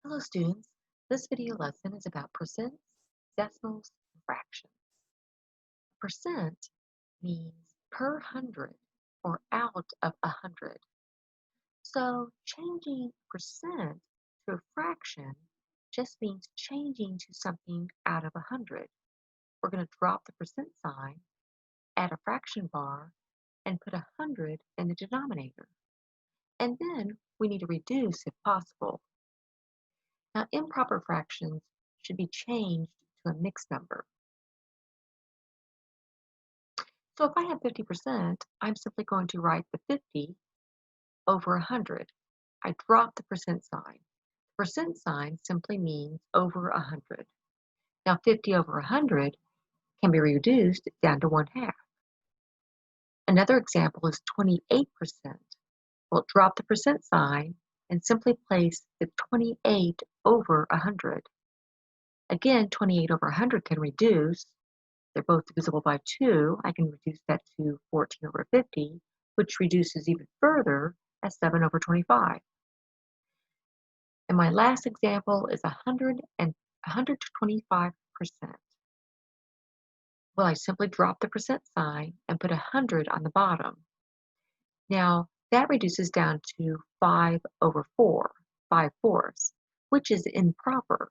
Hello students, this video lesson is about percents, decimals, and fractions. Percent means per hundred or out of 100. So changing percent to a fraction just means changing to something out of 100. We're going to drop the percent sign, add a fraction bar, and put 100 in the denominator. And then we need to reduce if possible. Now, improper fractions should be changed to a mixed number. So if I have 50%, I'm simply going to write the 50 over 100. I drop the percent sign. The percent sign simply means over 100. Now 50 over 100 can be reduced down to 1/2. Another example is 28%. We'll drop the percent sign and simply place the 28 over 100. Again, 28 over 100 can reduce. They're both divisible by 2. I can reduce that to 14 over 50, which reduces even further as 7 over 25. And my last example is 100 and 125%. Well, I simply drop the percent sign and put 100 on the bottom. Now, that reduces down to 5 over 4, 5/4, which is improper.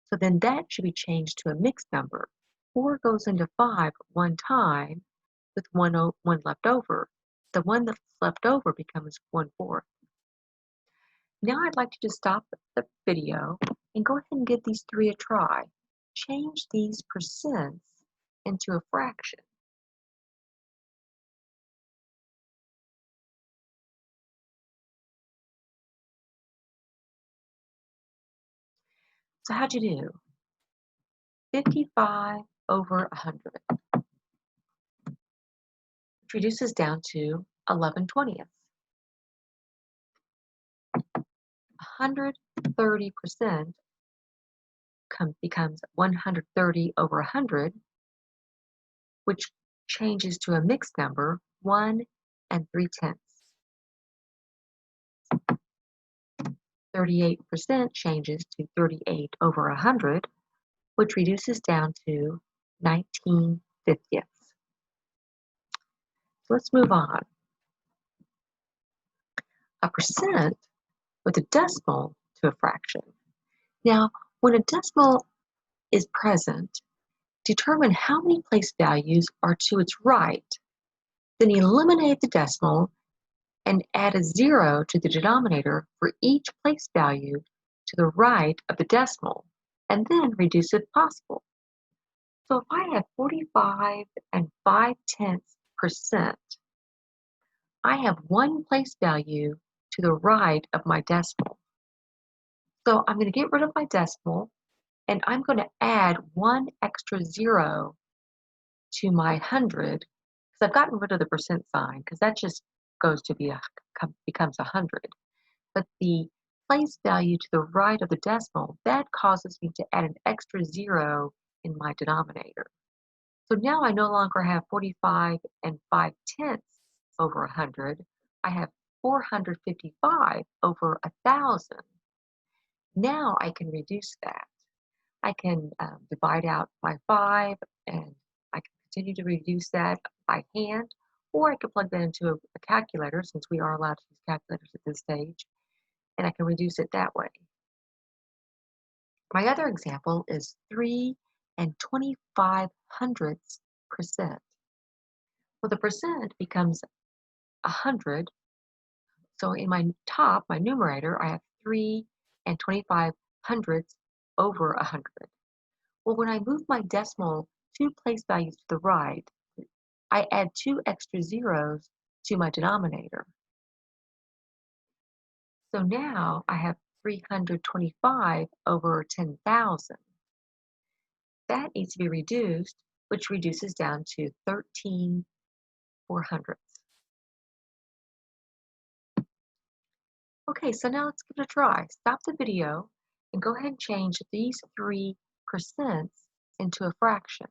So then that should be changed to a mixed number. 4 goes into 5 one time with one left over. The one that's left over becomes 1/4. Now I'd like you to stop the video and go ahead and give these three a try. Change these percents into a fraction. So how'd you do? 55 over 100, which reduces down to 11/20. 130% becomes 130 over 100, which changes to a mixed number, 1 3/10. 38% changes to 38 over 100, which reduces down to 19/50. So let's move on. A percent with a decimal to a fraction. Now, when a decimal is present, determine how many place values are to its right. Then eliminate the decimal and add a 0 to the denominator for each place value to the right of the decimal, and then reduce if possible. So if I have 45 and 5/10%, I have one place value to the right of my decimal. So I'm going to get rid of my decimal, and I'm going to add one extra 0 to my 100, because I've gotten rid of the percent sign, because that just goes to becomes 100. But the place value to the right of the decimal, that causes me to add an extra 0 in my denominator. So now I no longer have 45 and 5/10 over 100. I have 455 over 1,000. Now I can reduce that. I can divide out by 5, and I can continue to reduce that by hand, or I can plug that into a calculator, since we are allowed to use calculators at this stage, and I can reduce it that way. My other example is 3 25/100%. Well, the percent becomes 100. So in my top, my numerator, I have 3 25/100 over 100. Well, when I move my decimal 2 place values to the right, I add 2 extra zeros to my denominator. So now I have 325 over 10,000. That needs to be reduced, which reduces down to 13/400. Okay, so now let's give it a try. Stop the video and go ahead and change these 3 percents into a fraction.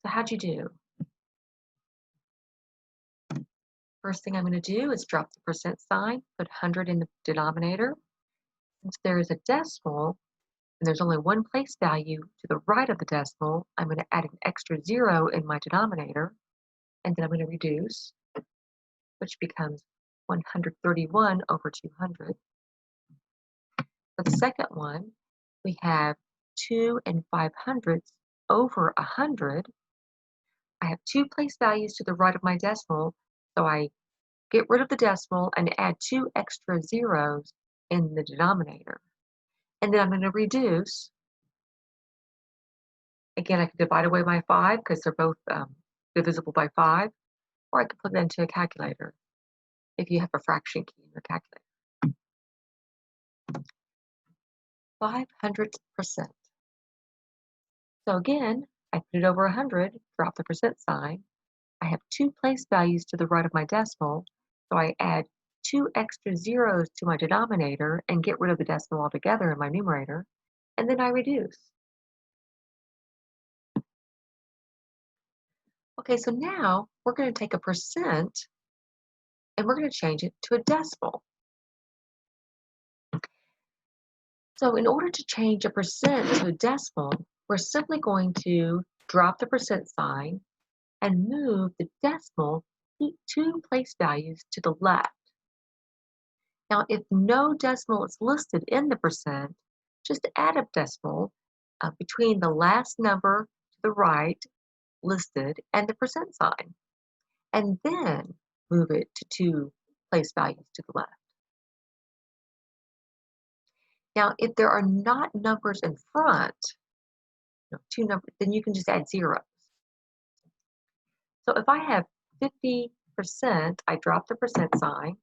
So how'd you do? First thing I'm going to do is drop the percent sign, put 100 in the denominator. Since there is a decimal and there's only one place value to the right of the decimal, I'm going to add an extra 0 in my denominator, and then I'm going to reduce, which becomes 131 over 200. For the second one, we have 2 and 5/100 over 100. I have two place values to the right of my decimal, so I get rid of the decimal and add 2 extra zeros in the denominator. And then I'm going to reduce. Again, I can divide away my 5 because they're both divisible by 5, or I can plug that into a calculator if you have a fraction key in your calculator. 5/100%. So again, I put it over 100, drop the percent sign. I have two place values to the right of my decimal, so I add 2 extra zeros to my denominator and get rid of the decimal altogether in my numerator, and then I reduce. Okay, so now we're going to take a percent and we're going to change it to a decimal. So in order to change a percent to a decimal, we're simply going to drop the percent sign and move the decimal 2 place values to the left. Now, if no decimal is listed in the percent, just add a decimal between the last number to the right listed and the percent sign, and then move it to 2 place values to the left. Now, if there are not numbers in front, two numbers, then you can just add zeros. So if I have 50%, I drop the percent sign,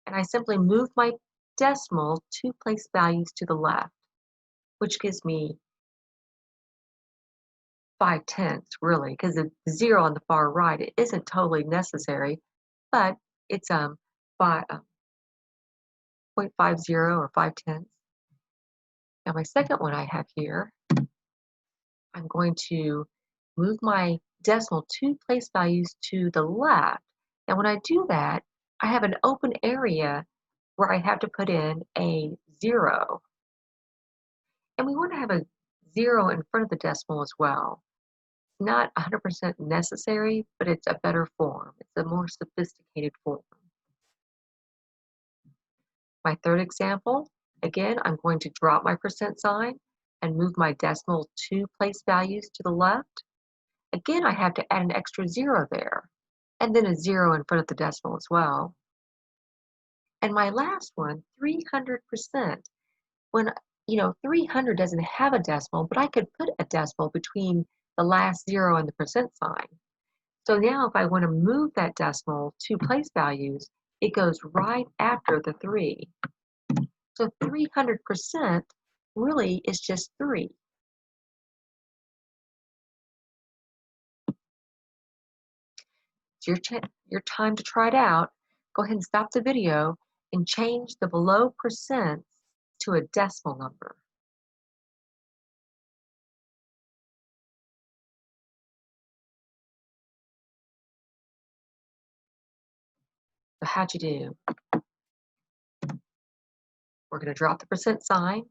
and I simply move my decimal 2 place values to the left, which gives me 5/10 really, because the 0 on the far right, it isn't totally necessary, but it's 0.50 or 5/10. Now my second one I have here, I'm going to move my decimal 2 place values to the left. Now when I do that, I have an open area where I have to put in a 0. And we want to have a 0 in front of the decimal as well. Not 100% necessary, but it's a better form. It's a more sophisticated form. My third example, again, I'm going to drop my percent sign and move my decimal 2 place values to the left. Again, I have to add an extra 0 there, and then a 0 in front of the decimal as well. And my last one, 300%. When, 300 doesn't have a decimal, but I could put a decimal between the last 0 and the percent sign. So now if I want to move that decimal 2 place values, it goes right after the 3. So 300% really is just 3. It's your time to try it out. Go ahead and stop the video and change the below percent to a decimal number. So how'd you do? We're going to drop the percent sign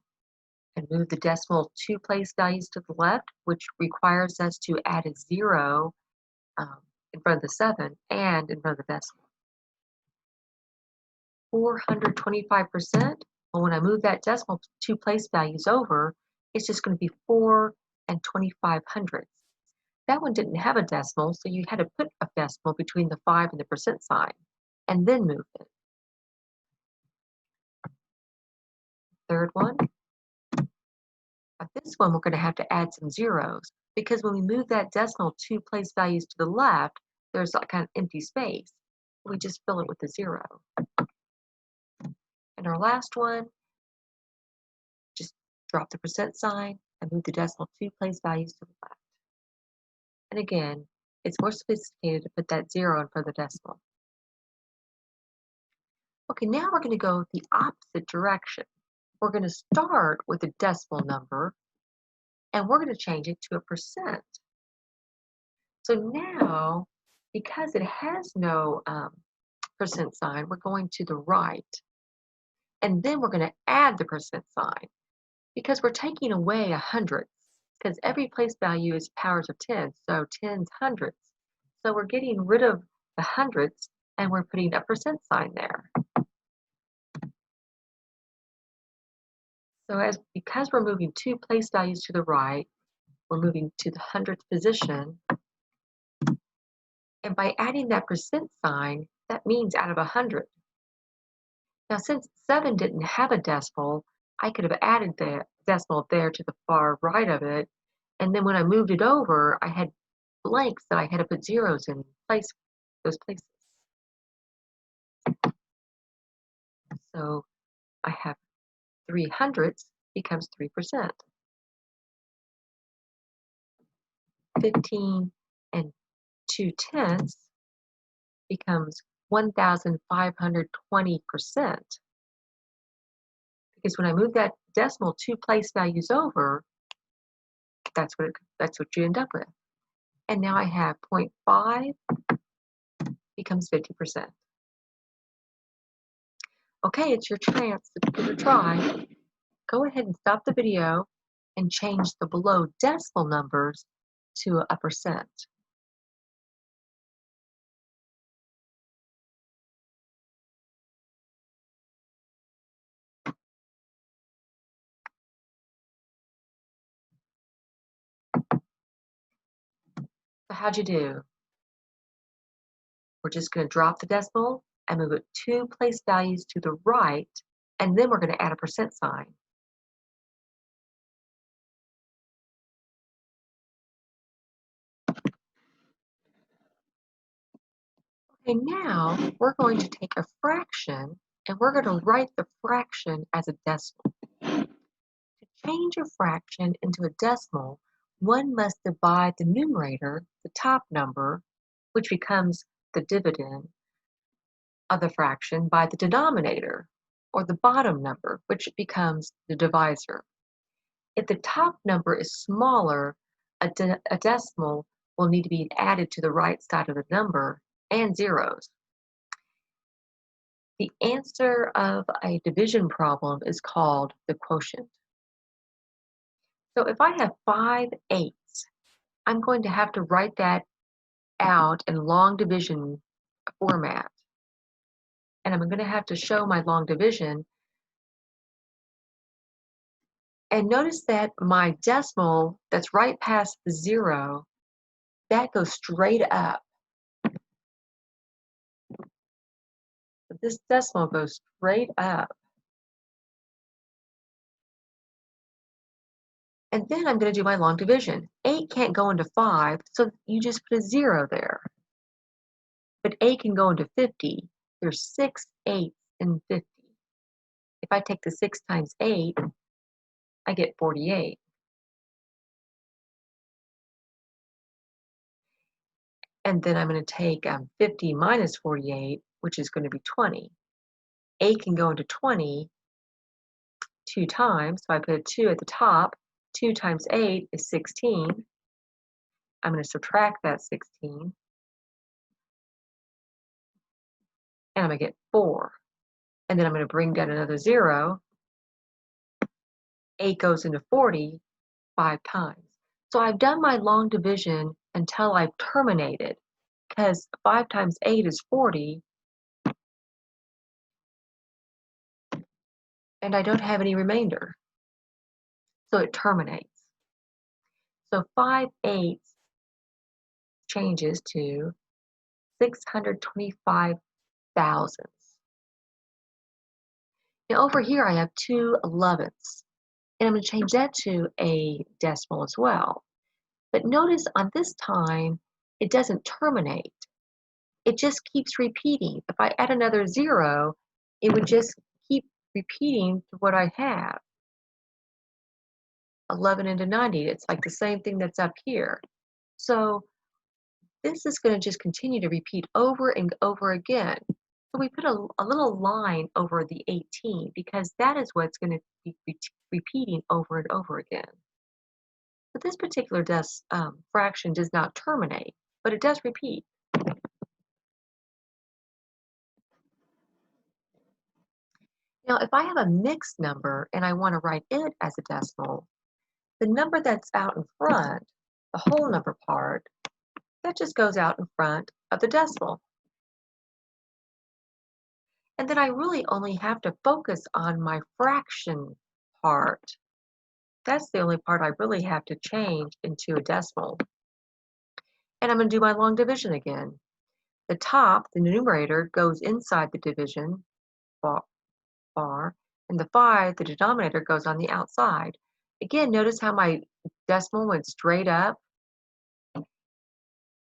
and move the decimal 2 place values to the left, which requires us to add a 0 in front of the 7 and in front of the decimal. 425%. Well, when I move that decimal 2 place values over, it's just going to be 4 and 25/100. That one didn't have a decimal, so you had to put a decimal between the 5 and the percent sign, and then move it. Third one. This one, we're going to have to add some zeros, because when we move that decimal 2 place values to the left, there's a kind of empty space. We just fill it with a 0. And our last one, just drop the percent sign and move the decimal 2 place values to the left. And again, it's more sophisticated to put that 0 in front of the decimal. Okay, now we're going to go the opposite direction. We're going to start with a decimal number, and we're going to change it to a percent. So now, because it has no percent sign, we're going to the right. And then we're going to add the percent sign because we're taking away a hundredths because every place value is powers of 10, so tens hundredths. So we're getting rid of the hundredths and we're putting a percent sign there. So because we're moving two place values to the right, we're moving to the hundredth position. And by adding that percent sign, that means out of 100. Now, since 7 didn't have a decimal, I could have added the decimal there to the far right of it. And then when I moved it over, I had blanks that I had to put zeros in those places. So I have 3 hundredths becomes 3%. 15 and 2 tenths becomes 1,520%. Because when I move that decimal 2 place values over, that's what you end up with. And now I have 0.5 becomes 50%. Okay, it's your chance to give it a try. Go ahead and stop the video and change the below decimal numbers to a percent. So how'd you do? We're just going to drop the decimal and move it 2 place values to the right, and then we're going to add a percent sign. Okay, now we're going to take a fraction and we're going to write the fraction as a decimal. To change a fraction into a decimal, one must divide the numerator, the top number, which becomes the dividend of the fraction, by the denominator, or the bottom number, which becomes the divisor. If the top number is smaller, a decimal will need to be added to the right side of the number and zeros. The answer of a division problem is called the quotient. So if I have 5/8, I'm going to have to write that out in long division format. And I'm going to have to show my long division. And notice that my decimal that's right past the 0, that goes straight up. This decimal goes straight up. And then I'm going to do my long division. 8 can't go into 5, so you just put a 0 there. But 8 can go into 50. There's 6 8s in 50. If I take the 6 times 8, I get 48. And then I'm going to take 50 minus 48, which is going to be 20. 8 can go into 20 2 times, so I put a 2 at the top. 2 times 8 is 16. I'm going to subtract that 16. And I'm going to get 4. And then I'm going to bring down another 0. 8 goes into 40 5 times. So I've done my long division until I've terminated, because 5 times 8 is 40, and I don't have any remainder. So it terminates. So 5/8 changes to 625 thousandths. Now over here I have 2 elevenths, and I'm going to change that to a decimal as well. But notice on this time, it doesn't terminate. It just keeps repeating. If I add another 0, it would just keep repeating to what I have. 11 into 90, it's like the same thing that's up here. So this is going to just continue to repeat over and over again. So we put a little line over the 18 because that is what's going to be repeating over and over again. But this particular fraction does not terminate, but it does repeat. Now, if I have a mixed number and I want to write it as a decimal, the number that's out in front, the whole number part, that just goes out in front of the decimal. And then I really only have to focus on my fraction part. That's the only part I really have to change into a decimal. And I'm going to do my long division again. The top, the numerator, goes inside the division bar, and the 5, the denominator, goes on the outside. Again, notice how my decimal went straight up.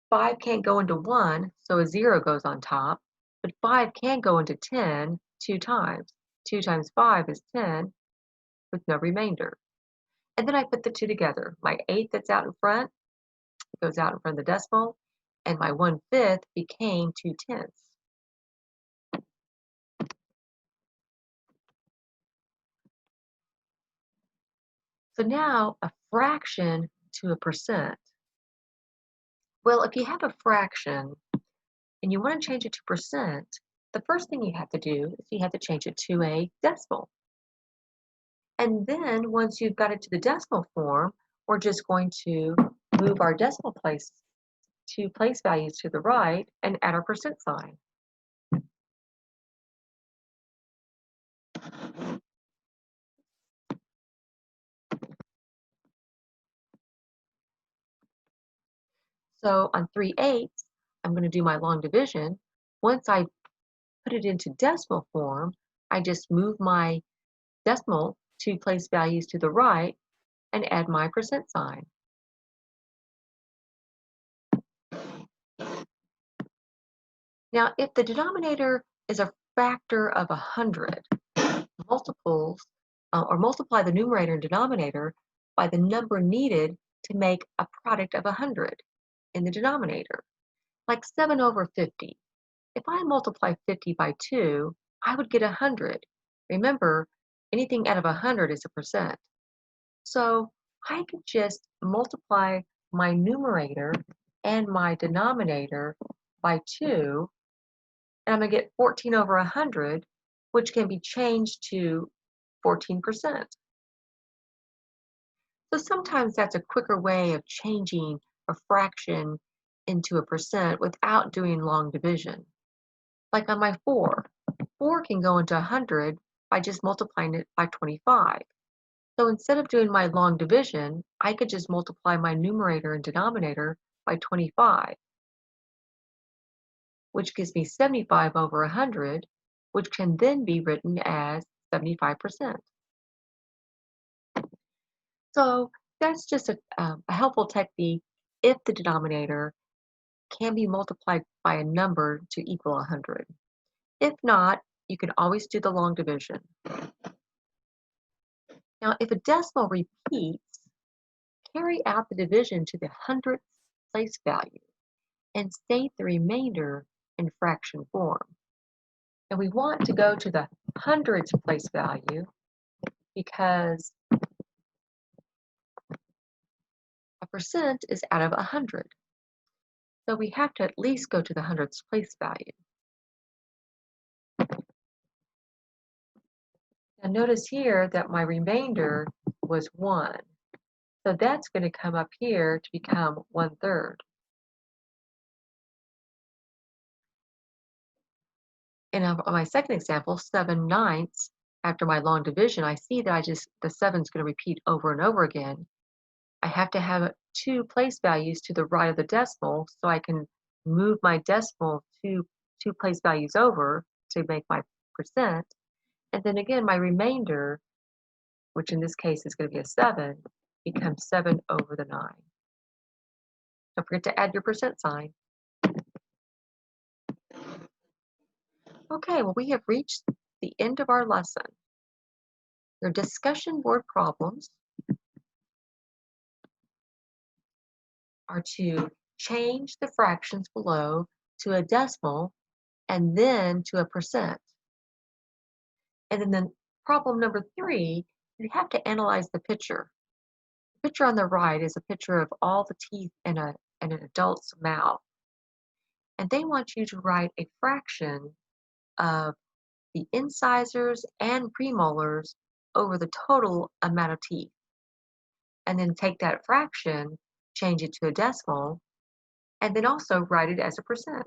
5 can't go into 1, so a 0 goes on top, but 5 can go into 10 2 times. 2 times 5 is 10 with no remainder. And then I put the two together. My 8 that's out in front goes out in front of the decimal, and my 1/5 became 2/10. So now a fraction to a percent. Well, if you have a fraction and you want to change it to percent, the first thing you have to do is you have to change it to a decimal. And then once you've got it to the decimal form, we're just going to move our decimal place values to the right and add our percent sign. So on 3/8, I'm going to do my long division. Once I put it into decimal form, I just move my decimal 2 place values to the right and add my percent sign. Now, if the denominator is a factor of 100, multiply the numerator and denominator by the number needed to make a product of 100 in the denominator, like 7/50. If I multiply 50 by 2, I would get 100. Remember, anything out of 100 is a percent. So I could just multiply my numerator and my denominator by 2, and I'm going to get 14/100, which can be changed to 14%. So sometimes that's a quicker way of changing a fraction into a percent without doing long division. Like on my 4, 4 can go into 100 by just multiplying it by 25. So instead of doing my long division, I could just multiply my numerator and denominator by 25, which gives me 75/100, which can then be written as 75%. So that's just a helpful technique if the denominator can be multiplied by a number to equal 100. If not, you can always do the long division. Now, if a decimal repeats, carry out the division to the hundredths place value and state the remainder in fraction form. And we want to go to the hundreds place value because a percent is out of 100. So we have to at least go to the hundredths place value. Now notice here that my remainder was 1. So that's going to come up here to become 1/3. And on my second example, 7/9, after my long division, I see that the 7 is going to repeat over and over again. I have to have 2 place values to the right of the decimal so I can move my decimal 2 place values over to make my percent. And then again, my remainder, which in this case is going to be a 7, becomes 7/9. Don't forget to add your percent sign. Okay, well, we have reached the end of our lesson. Your discussion board problems are to change the fractions below to a decimal and then to a percent. And then problem number 3, you have to analyze the picture. The picture on the right is a picture of all the teeth in an adult's mouth. And they want you to write a fraction of the incisors and premolars over the total amount of teeth, and then take that fraction, change it to a decimal, and then also write it as a percent.